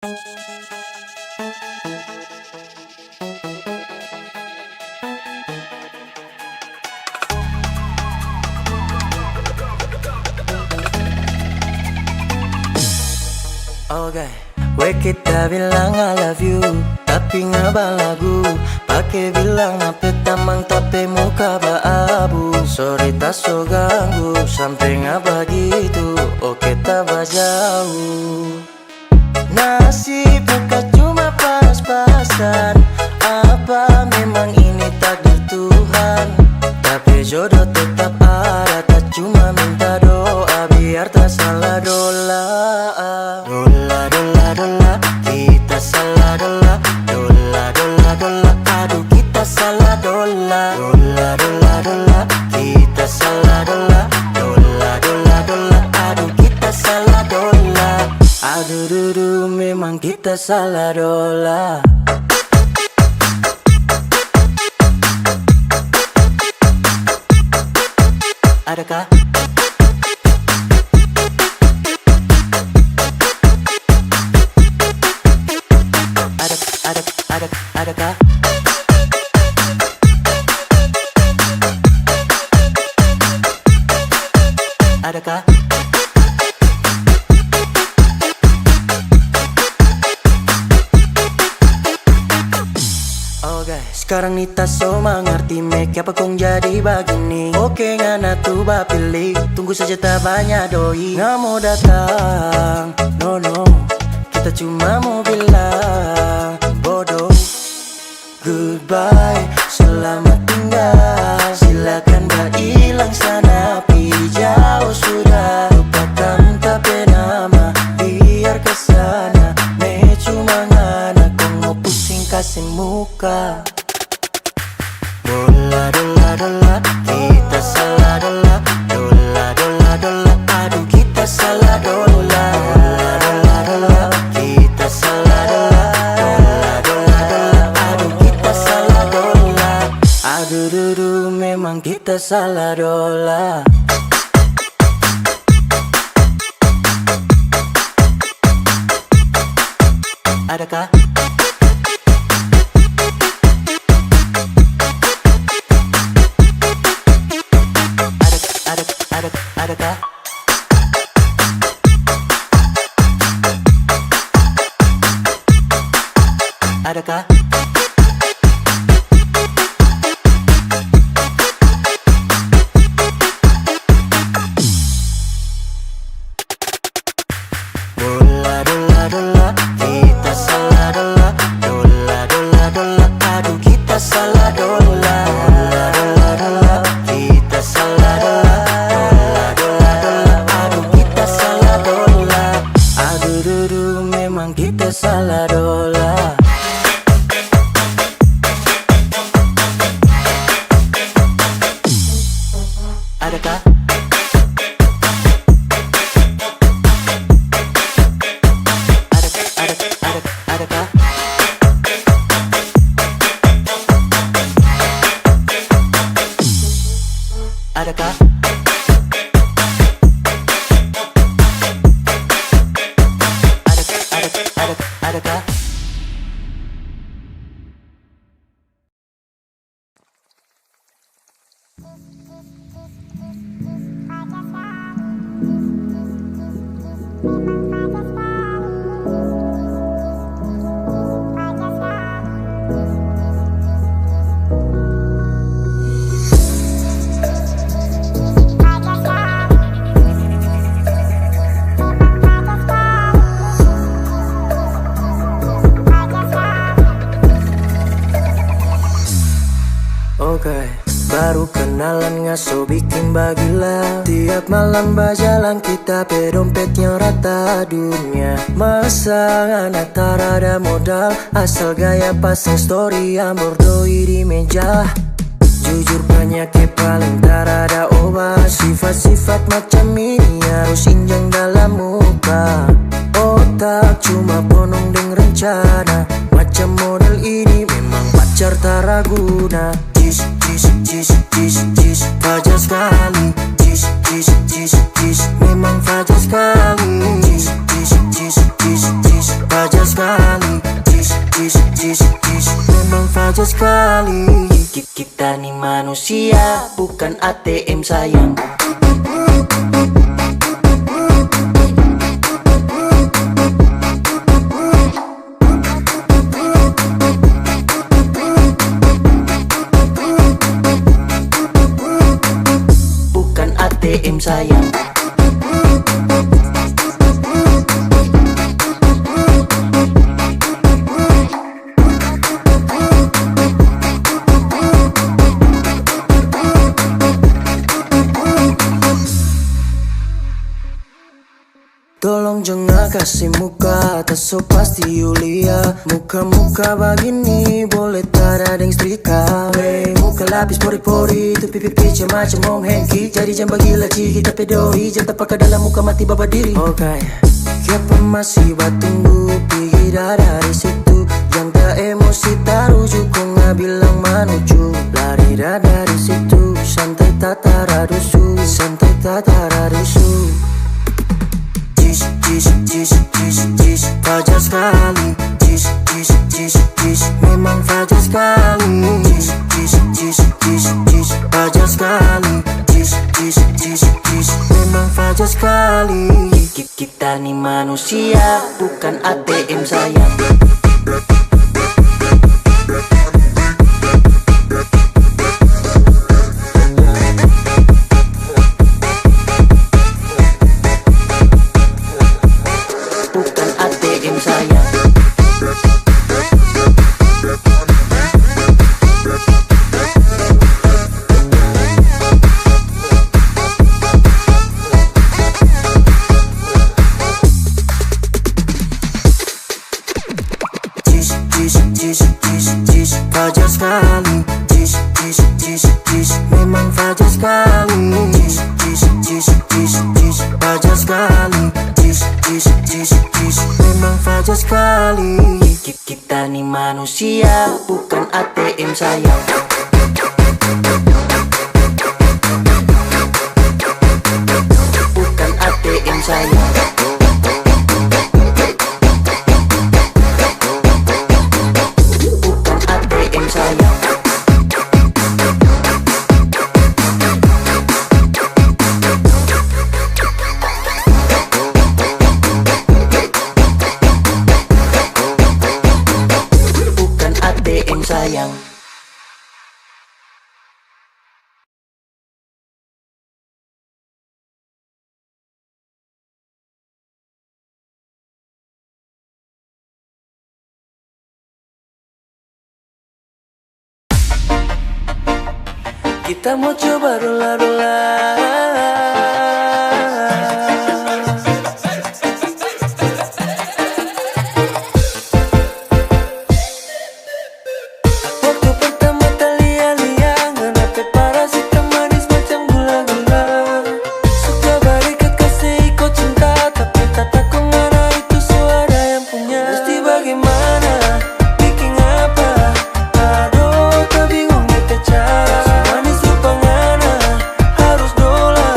Oke, we kita bilang I love you, tapi ngaba lagu pakai bilang nape tamang tapi muka abu. Sorry tak so ganggu, sampai ngaba gitu. Oke tak jauh. Nasib bukan cuma pas-pasan. Apa memang ini takdir Tuhan? Tapi jodoh tetap ada, tak cuma minta doa biar tak salah dola. Dola, dola, dola, kita salah dola. Dola, dola, dola, aduh kita salah dola. Dola, dola, dola, kita salah dola. Dola, dola, dola, aduh kita salah dola. Aduh dudu memang kita salah dola. Adakah? Adakah? Adakah? Sekarang Nita so mengerti make apa kong jadi begini. Oke ngana tuh pilih, tunggu saja tak banyak doi. Nggak mau datang, no no, kita cuma mau bilang bodoh. Goodbye, selamat tinggal. Silakan hilang sana, pergi jauh sudah. Lupakan tapi nama, biar kesana. Me cuma ngana kong mau pusing kasih muka. Dola, dola, dola, kita salah dola. Dola, dola, dola, aduh kita salah dola. Dola, dola, dola, kita salah dola. Dola, dola, dola, aduh kita salah dola. Aduh dudu memang kita salah dola. Adakah? Adakah? Adakah? Dola, dola, dola, kita salah dola. Dola, dola, dola, aduh kita salah dola. Dola, dola, dola, kita salah dola. Dola, dola, dola, aduh kita salah dola. Aduh dudu memang kita salah dola. Adakah? Adakah? Adakah? Adakah? Oke, baru kenalan ngaso bikin bagila. Tiap malam berjalan kita pe dompetnya rata dunia. Masa anak tarada modal, asal gaya pasang story ambor doi di meja. Jujur banyak paling tarada obat. Sifat-sifat macam ini harus injang dalam muka. Otak cuma ponong deng rencana. Macam model ini memang pacar taraguna. Jis, jis, jis, jis, jis, fajar sekali. Jis, jis, jis, jis, memang fajar sekali. Jis, jis, jis, jis, jis, fajar sekali. sekali. Memang fajar sekali. Kita nih manusia, bukan ATM sayang. Bukan ATM sayang. Tolong jangan kasih muka, tak so pasti Yulia. Muka-muka begini boleh tak ada yang setrika. Wey, muka lapis pori-pori, tu pipi pica macam Om Henki. Jadi jangan bagi laci, kita pedoi. Jangan terpakai dalam muka mati baba diri. Okay, siapa masih batunggu, pergi dari situ. Yang tak emosi taruju, kau nggak bilang manuju. Lari dari situ, santai tak taradusu, santai tak taradusu. Fajar sekali. Memang fajar sekali. Fajar sekali. Memang fajar sekali. Kita nih manusia, bukan ATM sayang. Bukan ATM sayang. Fajar sekali. Memang fajar sekali. Fajar sekali. Memang fajar sekali. Kita nih manusia, bukan ATM sayang. Bukan ATM sayang. Bukan ATM sayang. Bukan ATM sayang. Kita mau coba rola-rola. Waktu pertama tak liang-liang, ngenape parasit manis macam gula-gula. Suka barikat kasih ikut cinta, tapi tak tahu mana itu suara yang punya. Mesti bagaimana, bikin apa? Aduh, tak bingung kita cara. Manis rupa ngana, harus dolar.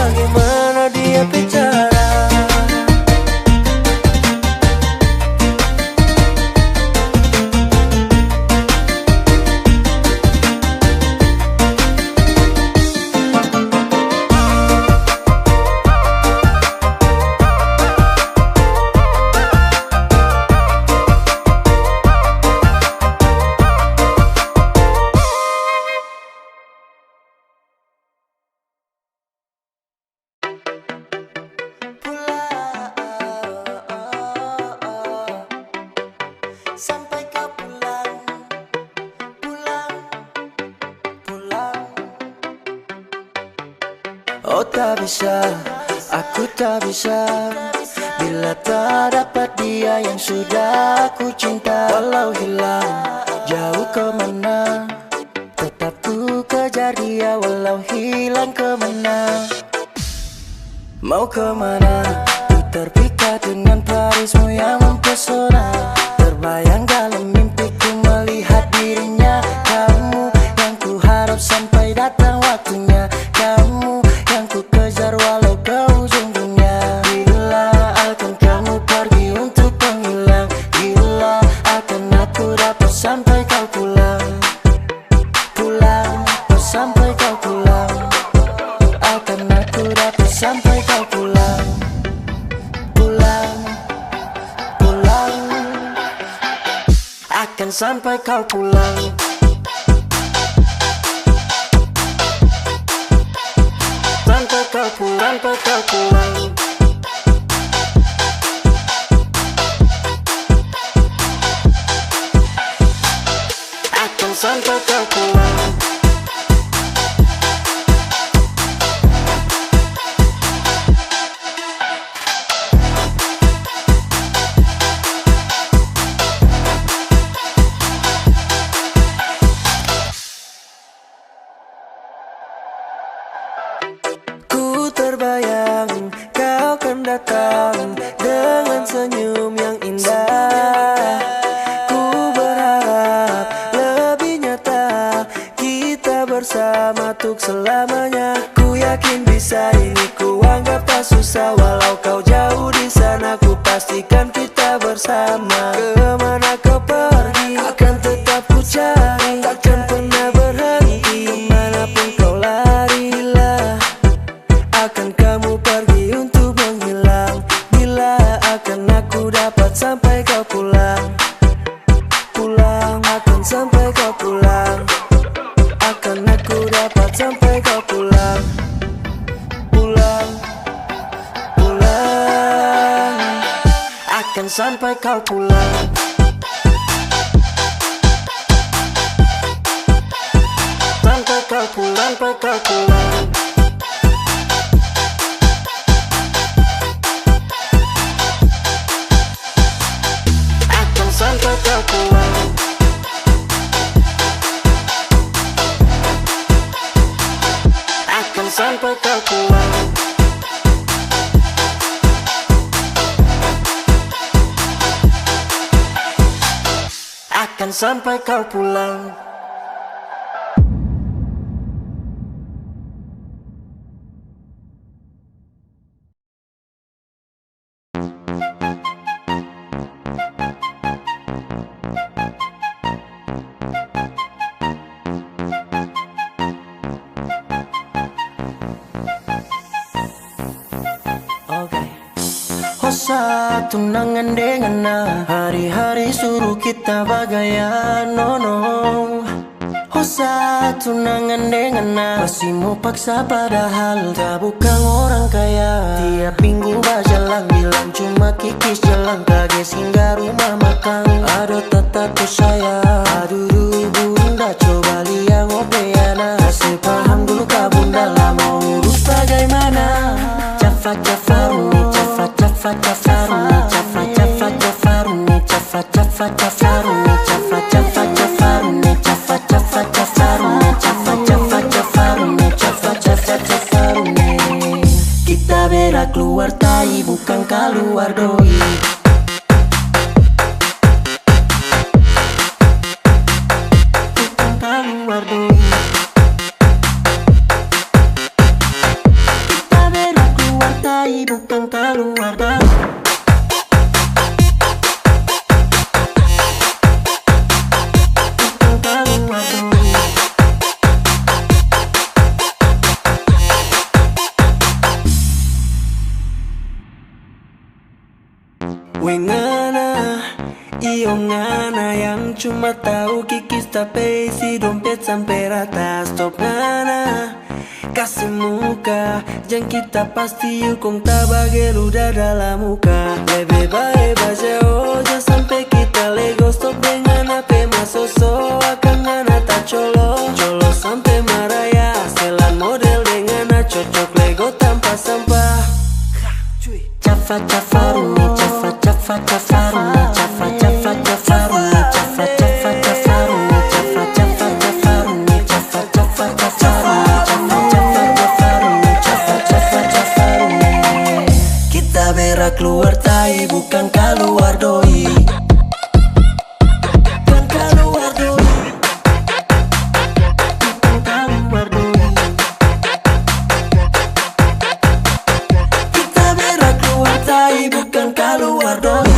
bagaimana dia bicara. Sampai kau pulang, pulang, pulang. Oh tak bisa, aku tak bisa bila tak dapat dia yang sudah aku cinta. Walau hilang jauh kemana, tetap ku kejar dia walau hilang kemana. Mau kemana, ku terpikat dengan barismu yang mempesona. Terbayang dalam mimpiku melihat dirinya. Kamu yang ku harap sampai datang waktunya. Kamu yang ku kejar walau ke ujung dunia. Bila akan kamu pergi untuk menghilang? Bila akan aku dapat sampai kau pulang? Pulang, sampai kau pulang. Akan aku dapat sampai kau pulang? Pulang, pulang. Akan sampai kau pulang. Sampai kau pulang, sampai kau pulang. Akan sampai kau pulang. Ku terbayang kau kan datang dengan senyum yang indah. Ku berharap lebih nyata kita bersama untuk selamanya. Ku yakin bisa ini ku anggap tak susah. Walau kau jauh di sana ku pastikan kita bersama. Kemana kau pergi akan tetap ku cari, takkan pernah berhenti. Kemanapun kau larilah, akan kamu pergi untuk menghilang. Bila akan aku dapat sampai kau pulang? Pulang, akan sampai kau pulang. Akan aku dapat sampai kau pulang? Pulang, pulang. Akan sampai kau pulang. Sampai kau pulang, sampai kau pulang. Sampai kau pulang. Akan sampai kau pulang. Akan sampai kau pulang. Hosa tunangan dengan hari-hari suruh kita bagaya no. Hosa tunangan dengan masih mau paksa padahal tak bukan orang kaya. Tiap minggu berjalan bilang cuma kikis jalan kaget singgah rumah makan. Aduh tataku saya, aduh bunda coba liang opeana. Kasih paham dulu kak bunda lah mau urus bagaimana. Jafaruni, Jafaruni, Jafaruni, Jafaruni, Jafaruni, Jafaruni. Kita beda keluar tai bukan keluar doi. Bukan keluar doi. Kita bukan keluar dari. Wengana, iyo ngana yang cuma tahu kikis tapi isi dompet sampai rata. Stop ngana, kasih muka, jangan kita pasti yukong tabagel udah dalam muka. Lebih baik baca ojo sampai kita lego. Stop dengan apa masoso, akan ngana tak colo. Colo sampai maraya, selan model dengan cocok lego tanpa sampah. Cafa cafarumi, cafa cafa cafarumi, cafa cafa cafarumi, cafa cafa cafarumi, cafa cafa cafarumi, cafa cafa cafarumi, cafa cafa cafarumi, cafa cafa cafarumi. Kita berak keluar tai bukan keluar doi. Bukan keluar doi. Bukan keluar doi. Kita berak keluar tai bukan keluar doi.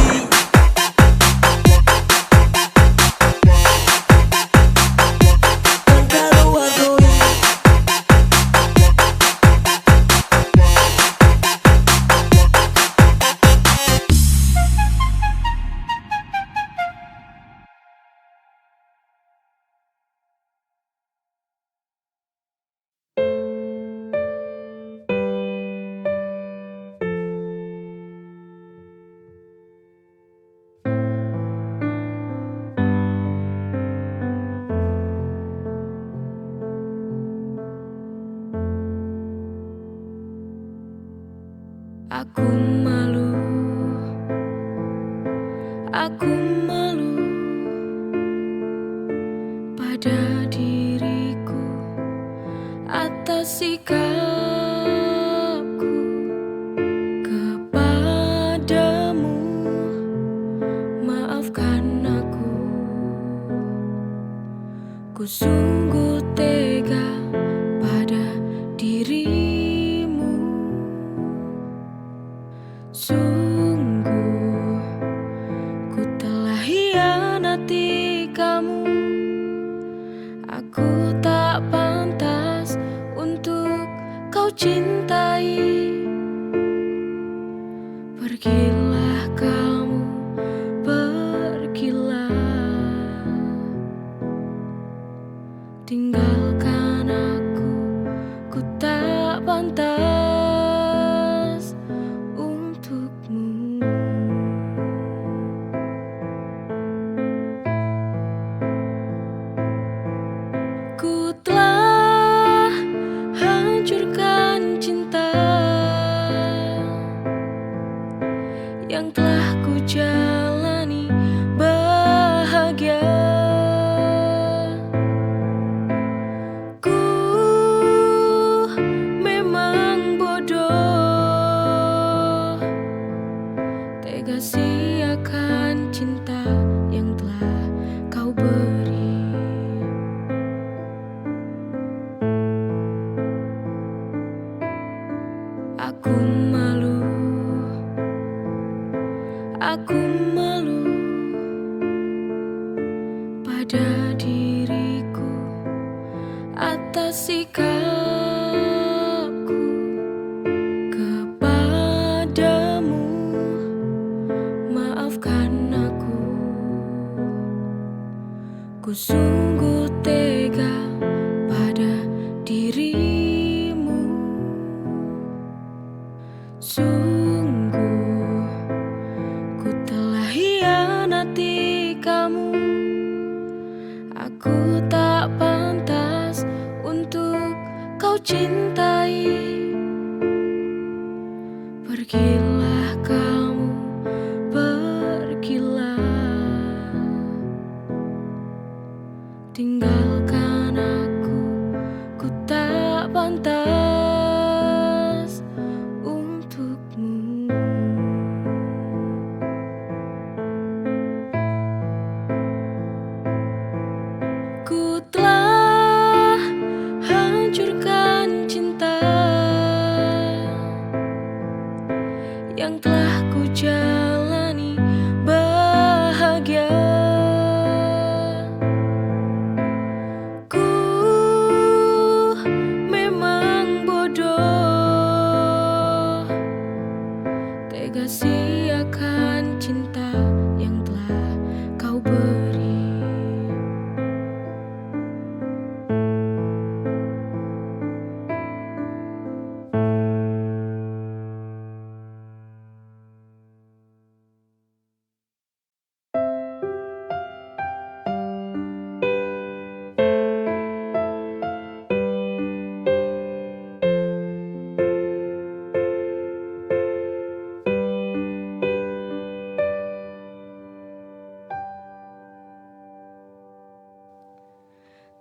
Aku malu pada diriku atas sikapku kepadamu. Maafkan aku, ku sungguh tega pada dirimu. Sungguh ku telah hianati kamu. Aku tak pantas untuk kau cintai. Pergilah kamu, pergilah. Tinggalkan aku, ku tak pantas untukmu. Ku telah hancurkan cinta yang telah ku jalani bahagia. Ku memang bodoh, tega siakan cinta yang telah kau beri. Aku malu pada diriku atas sikapku kepadamu. Maafkan aku, ku sungguh tega pada dirimu. Sungguh ku telah hianati kamu. Aku tak pantas untuk kau cintai. Pergilah kamu, pergilah. Tinggalkan aku, ku tak pantas untukmu. yang telah ku jalani bahagia. Ku memang bodoh, tega sia-siakan cinta yang telah kau beri.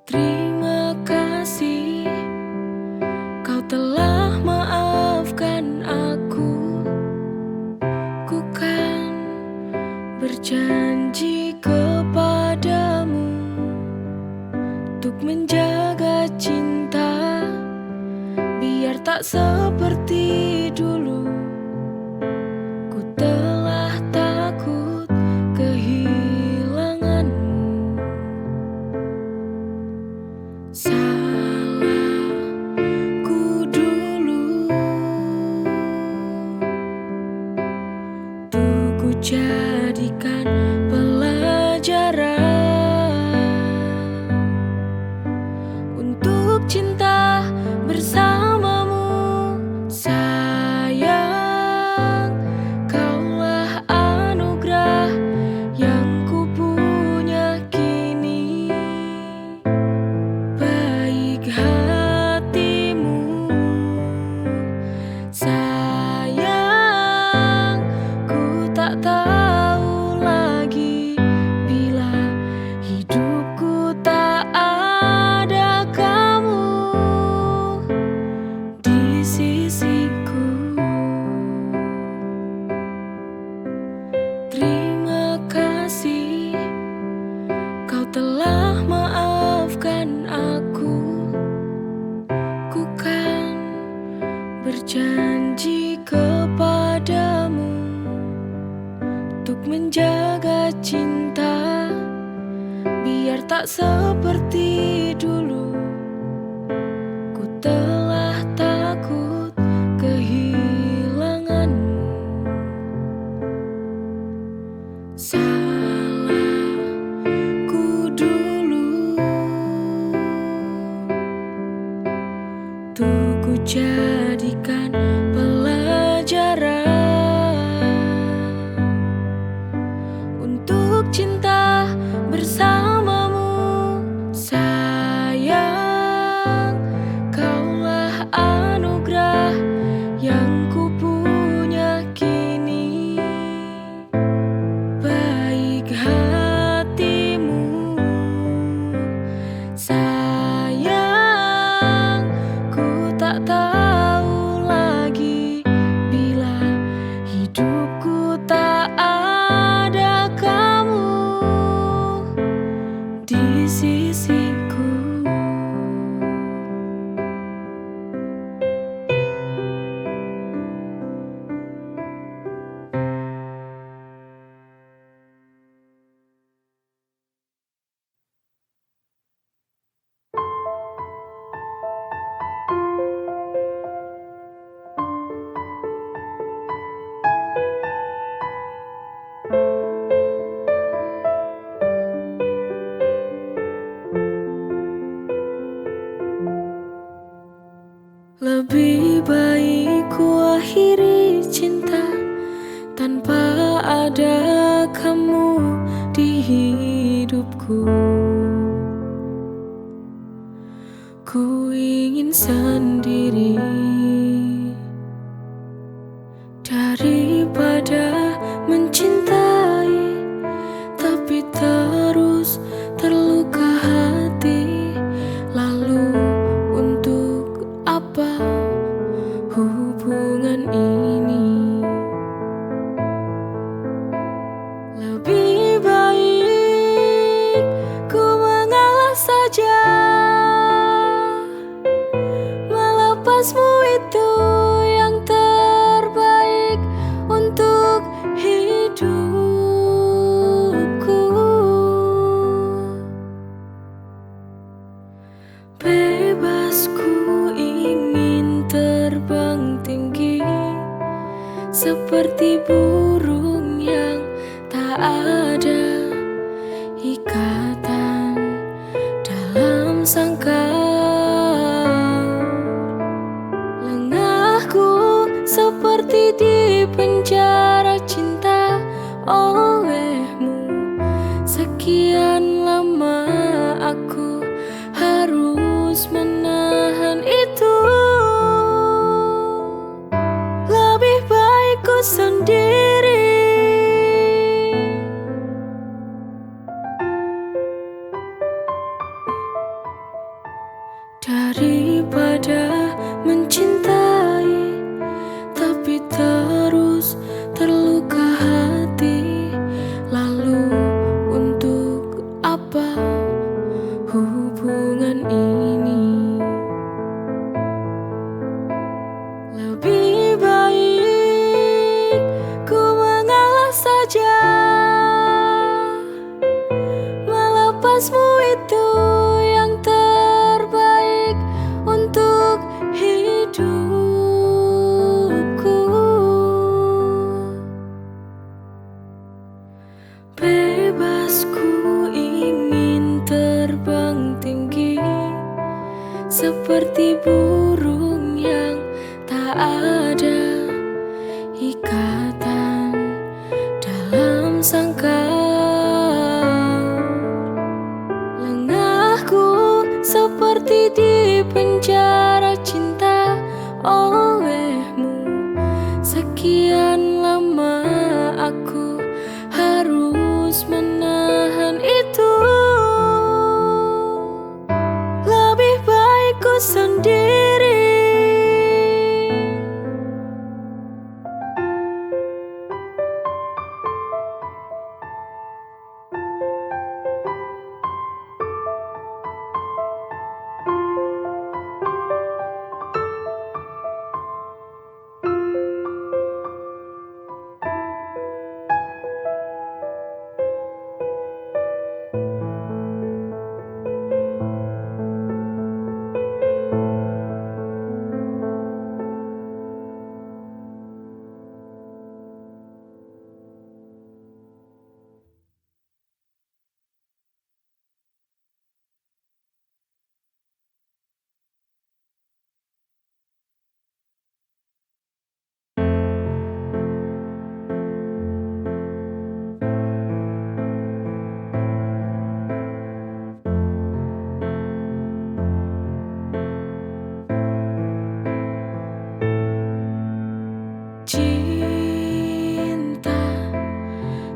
Terima kasih, kau telah maafkan aku. Ku kan berjanji kepadamu untuk menjaga cinta, biar tak seperti dulu. Ku telah takut kehilanganmu. Salahku dulu, tuh ku jadikan pelajaran untuk cinta bersamamu. Sayang, kaulah anugerah yang ku punya kini. Baik hatimu, sayang, ku tak tahu lagi bila hidupku tak ada kamu di sisiku. Terima kasih, kau telah maafkan aku. Ku kan berjanji kepadamu untuk menjaga cinta, biar tak seperti dulu. Ku telah takut kehilanganmu. Salahku dulu, tuh ku jadikan pelajaran untuk cinta bersamamu. Sayang, kaulah anugerah yang ku punya kini. Baik hatimu, sayang, ku tak tahu lagi bila hidupku tak ada kamu di sisiku. Lebih baik ku akhiri cinta tanpa ada kamu di hidupku. Ku ingin sendiri daripada mencintai tapi terus terluka hati. Lalu untuk apa hubungan ini? Lebih baik ku mengalah saja, melepasmu itu yang terbaik seperti burung yang tak ada ikatan dalam sangkar. Lengahku seperti di penjara cinta olehmu. Sekian lama aku harus menahan itu. Lebih baik ku sendiri daripada mencintai tapi terus terluka hati. Lalu untuk apa hubungan ini? Lebih baik ku mengalah saja. Melepasmu itu yang terbaik untuk hidupku. Bebas ku ingin terbang tinggi seperti burung yang tak ada ikatan dalam sangkar. Lengahku seperti di penjara cinta olehmu. Sekian lama aku harus menahan itu. Lebih baik ku sendiri. Cinta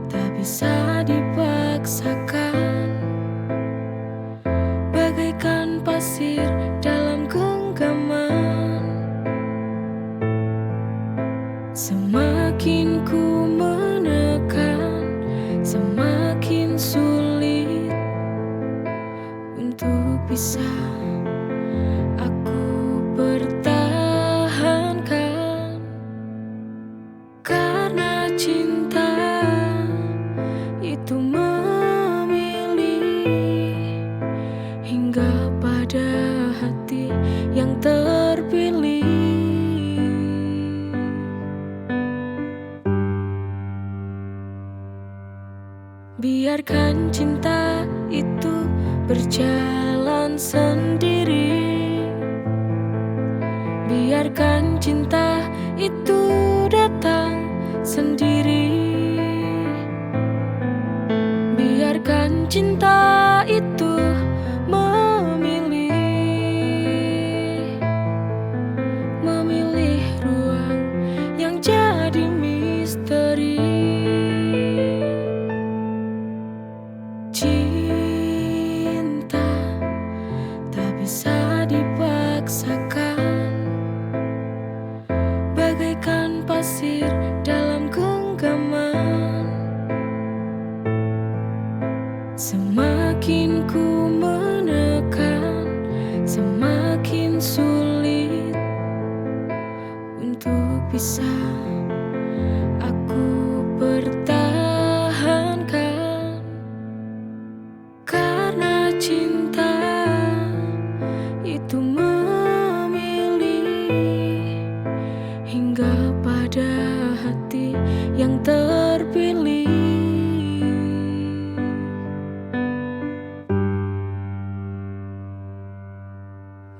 tak bisa dipaksakan, bagaikan pasir dalam genggaman. Semakin ku menekan, semakin sulit untuk bisa aku pertahankan. Karena cinta itu memilih hingga pada hati yang terpilih. Biarkan cinta itu berjalan sendiri. Biarkan cinta itu datang sendiri. Biarkan cinta itu memilih ruang yang jadi misteri. Cinta tak bisa dipaksakan, bagaikan pasir dalam genggaman. Semakin ku menekan, semakin sulit untuk bisa aku pertahankan. Karena cinta itu memilih hingga pada hati yang terpilih.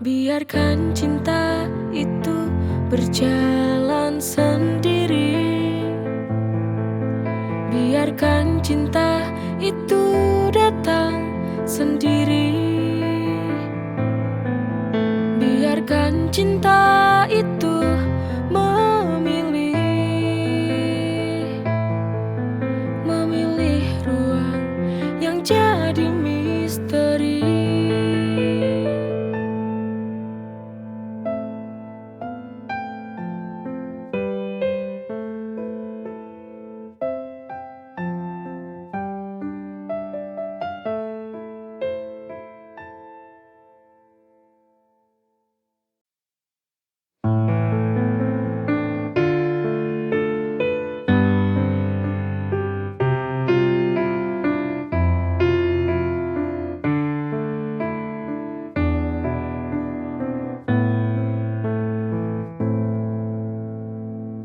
Biarkan cinta itu berjalan sendiri. Biarkan cinta itu datang sendiri. Biarkan cinta itu memilih ruang yang jadi misteri.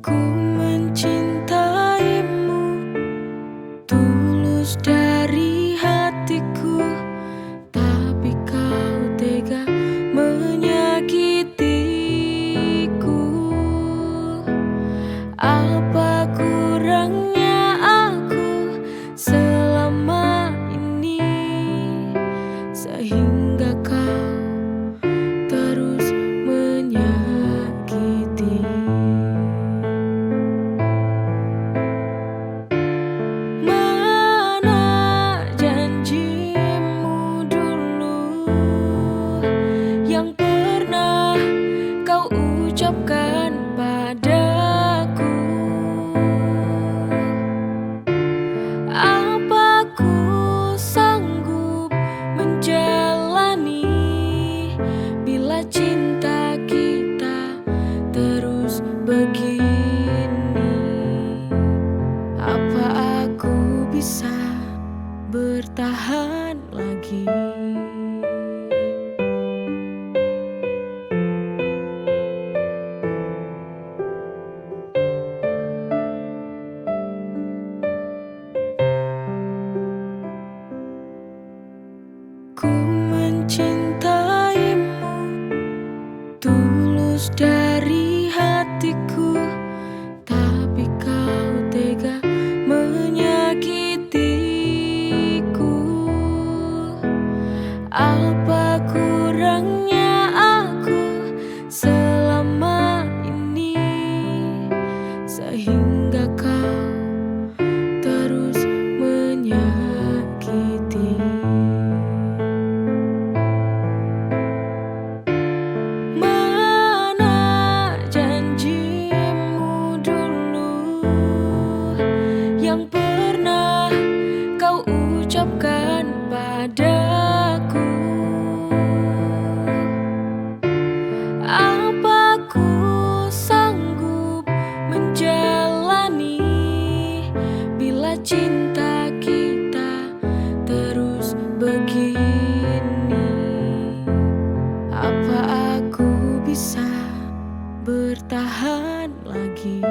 Ku mencintaimu tulus dari hatiku, tapi kau tega menyakitiku. Apa kurangnya aku selama ini, sehingga kau terus menyakiti? Ucapkan padaku, apa ku sanggup menjalani bila cinta kita terus begini? Apa aku bisa bertahan lagi? Ku mencintaimu tulus dari hatiku, tapi kau tega menyakitiku. Apa kurangnya aku selama ini, sehingga kau terus menyakiti? Yang pernah kau ucapkan padaku, apa ku sanggup menjalani bila cinta kita terus begini? Apa aku bisa bertahan lagi?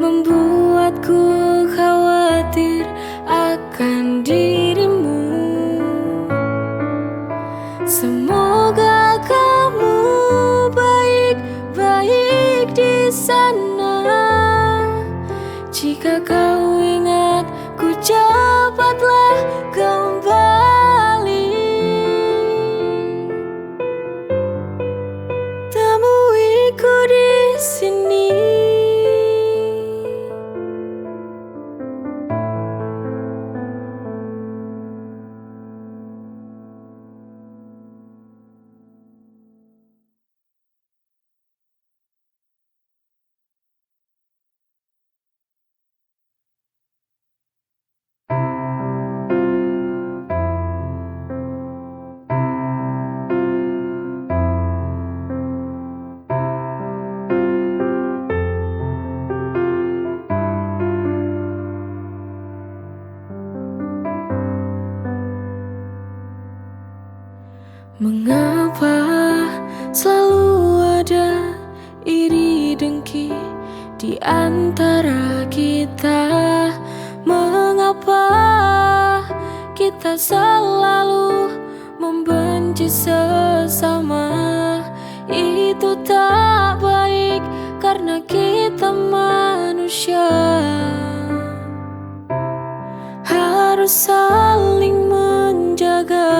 membuatku khawatir akan dirimu. Semoga kamu baik-baik di sana. Jika kau ingat, ku cepatlah kembali. Temuiku di sini. Mengapa selalu ada iri dengki di antara kita? Mengapa kita selalu membenci sesama? Itu tak baik karena kita manusia. Harus saling menjaga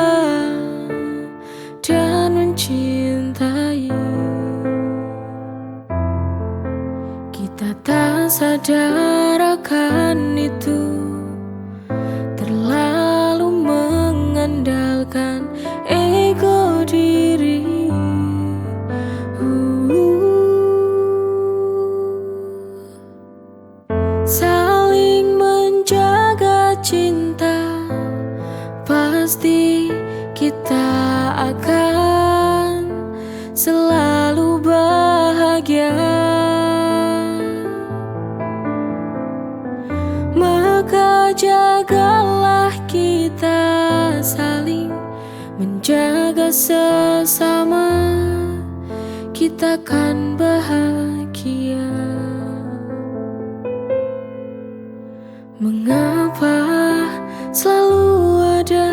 dan mencintai. Kita tak sadar akan itu, terlalu mengandalkan ego diri. Saling menjaga cinta, pasti kita akan selalu bahagia. Maka jagalah kita saling menjaga sesama, kita kan bahagia. Mengapa selalu ada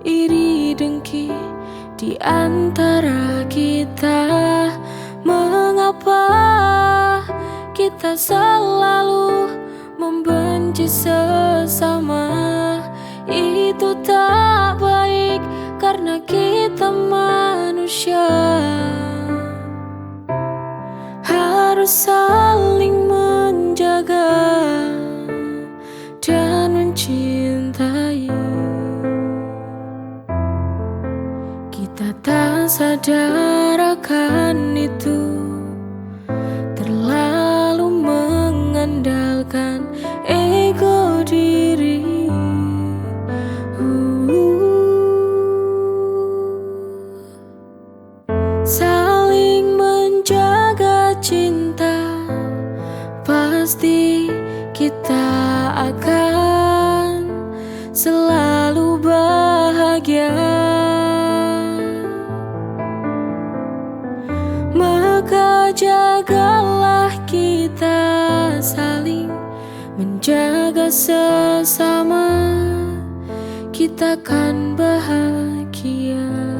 iri dengki di antara kita? Mengapa kita selalu membenci sesama? Itu tak baik karena kita manusia. Harus saling menjaga dan mencintai. Kita tak sadar akan itu, terlalu mengandalkan ego diri. Saling menjaga cinta, pasti kita akan selalu bahagia. Maka jagalah kita saling menjaga sesama, kita kan bahagia.